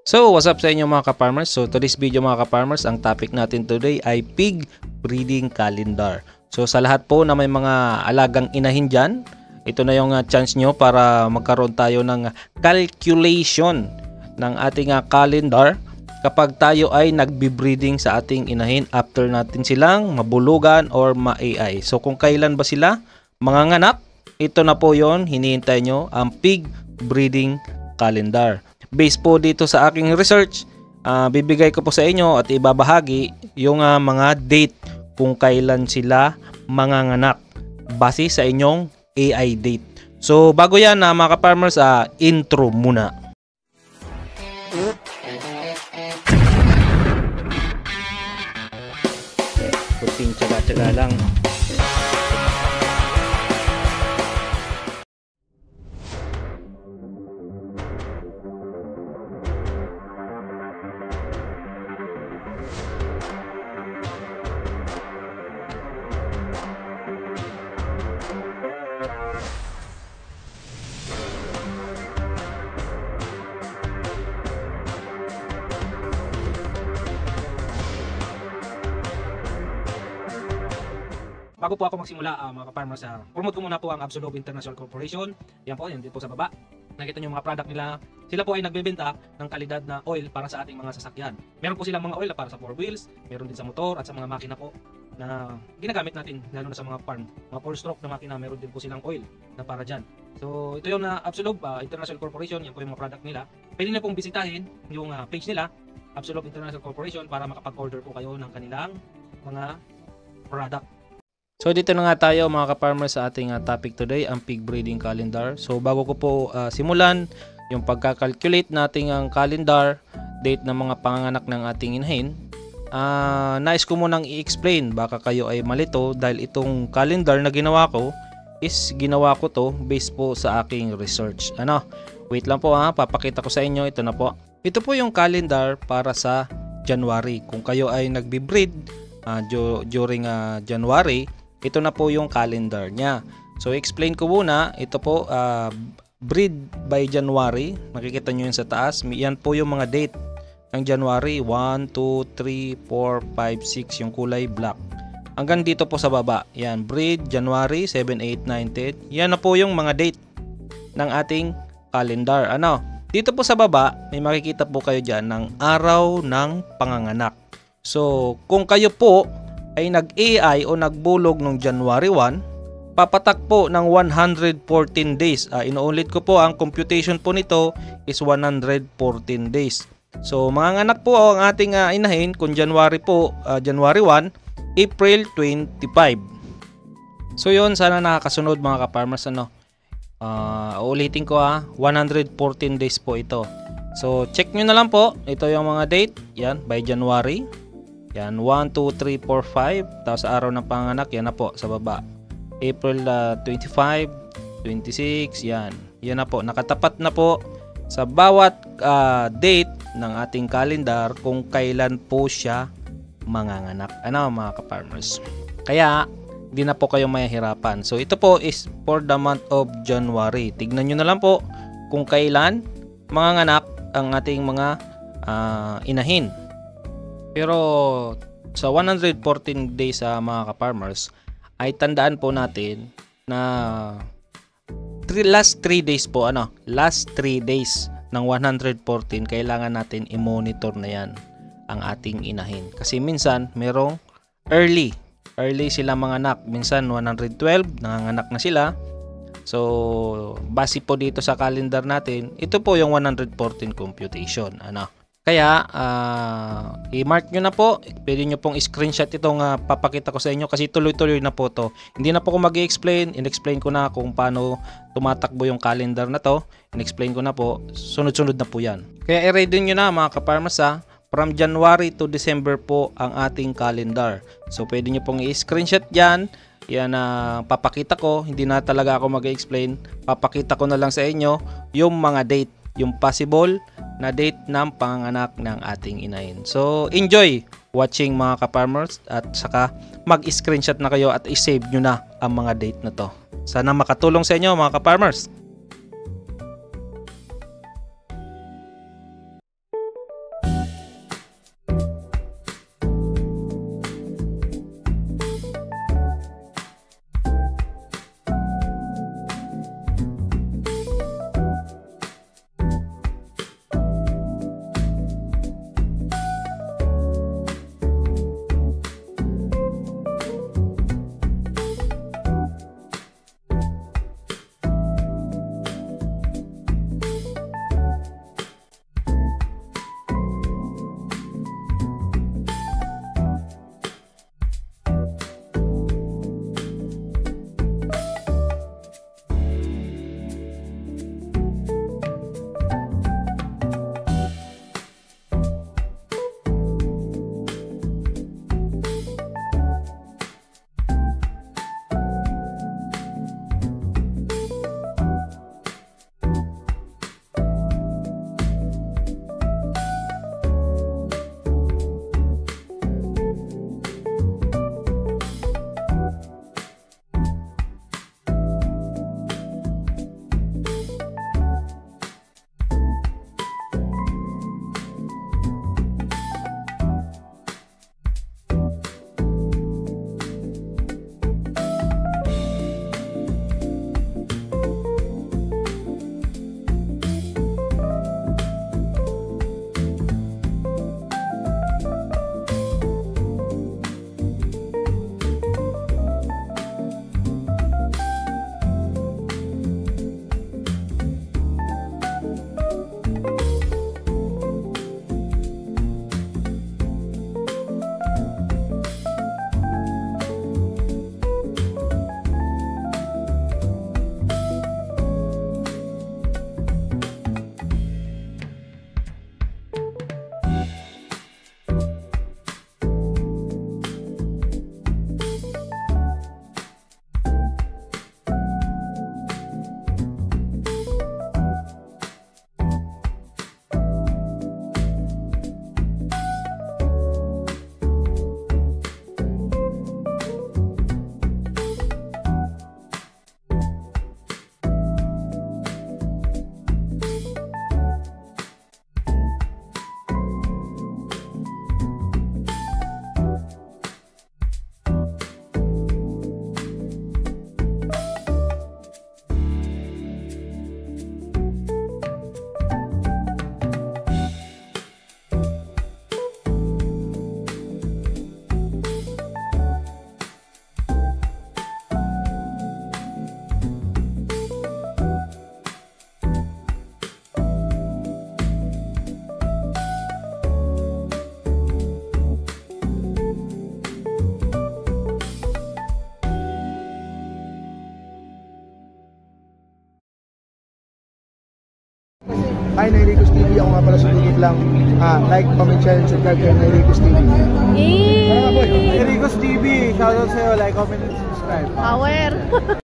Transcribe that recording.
So, what's up sa inyo mga ka-farmers? So, today's video mga ka-farmers, ang topic natin today ay pig breeding calendar. So, sa lahat po na may mga alagang inahin dyan, ito na yung chance nyo para magkaroon tayo ng calculation ng ating calendar kapag tayo ay nagbe-breeding sa ating inahin after natin silang mabulugan or ma-AI. So, kung kailan ba sila manganganak, ito na po yon hinihintay nyo, ang pig breeding calendar. Based po dito sa aking research, bibigay ko po sa inyo at ibabahagi yung mga date kung kailan sila manganganak base sa inyong AI date. So bago yan mga ka-farmers, intro muna. Kunting tsaga-tsaga lang. Bago po ako magsimula mga ka-farmers, promote ko muna po ang Absolove International Corporation. Yan po, yan din po sa baba. Nakita nyo yung mga product nila. Sila po ay nagbebenta ng kalidad na oil para sa ating mga sasakyan. Meron po silang mga oil para sa 4 wheels, meron din sa motor at sa mga makina po na ginagamit natin, lalo na sa mga farm. Mga 4-stroke na makina, meron din po silang oil na para dyan. So ito yung Absolove International Corporation, yan po yung mga product nila. Pwede na pong bisitahin yung page nila, Absolove International Corporation, para makapag-order po kayo ng kanilang mga product. So dito na nga tayo mga ka-farmers sa ating topic today, ang pig breeding calendar. So bago ko po simulan yung pagkakalculate nating ang calendar date ng mga panganganak ng ating inahin, nais ko munang i-explain, baka kayo ay malito, dahil itong calendar na ginawa ko is ginawa ko to based po sa aking research. Wait lang po papakita ko sa inyo. Ito na po. Ito po yung calendar para sa January. Kung kayo ay nagbe-breed during January, ito na po yung calendar niya. So explain ko muna, ito po breed by January. Makikita nyo yun sa taas. Yan po yung mga date ng January, 1, 2, 3, 4, 5, 6, yung kulay black. Hanggang dito po sa baba. Yan, breed January 7, 8, 9, 10. Yan na po yung mga date ng ating calendar. Dito po sa baba, may makikita po kayo dyan ng araw ng panganganak. So kung kayo po ay nag-AI o nagbulog noong January 1, papatak po ng 114 days. Inuulit ko po, ang computation po nito is 114 days. So manganganak po ang ating inahin kung January po, January 1, April 25. So yun, sana nakakasunod mga ka-farmers. Uulitin ko 114 days po ito. So check nyo na lang po, ito yung mga date, yan, by January. Yan, 1, 2, 3, 4, 5. Tapos araw ng panganak, yan na po sa baba. April 25, 26, yan. Yan na po, nakatapat na po sa bawat date ng ating calendar kung kailan po siya manganganak. Mga ka-farmers. Kaya, hindi na po kayo mahihirapan. So ito po is for the month of January. Tignan nyo na lang po kung kailan manganganak ang ating mga inahin. Pero sa 114 days mga ka-farmers, ay tandaan po natin na last 3 days po, last 3 days ng 114, kailangan natin i-monitor na yan ang ating inahin. Kasi minsan merong early sila manganak. Minsan 112, nanganganak na sila. So base po dito sa calendar natin, ito po yung 114 computation. Kaya, i-mark nyo na po. Pwede nyo pong screenshot itong papakita ko sa inyo kasi tuloy-tuloy na po to. Hindi na po ko mag-i-explain. In-explain ko na kung paano tumatakbo yung calendar na to. In-explain ko na po. Sunod-sunod na po yan. Kaya i-ready nyo na mga ka-farmers from January to December po ang ating calendar. So, pwede nyo pong i-screenshot yan. Yan papakita ko. Hindi na talaga ako mag-i-explain. Papakita ko na lang sa inyo yung mga date, yung possible na date ng panganak ng ating inahin. So enjoy watching mga ka-farmers, at saka mag-screenshot na kayo at i-save nyo na ang mga date na to. Sana makatulong sa inyo mga ka-farmers. Hi, Nairicos TV. Ako nga pala sumigit lang. Like, comment, share, and subscribe kay Nairicos TV. Yay! Nairicos TV. Shoutout sa'yo. Like, comment, and subscribe. Power!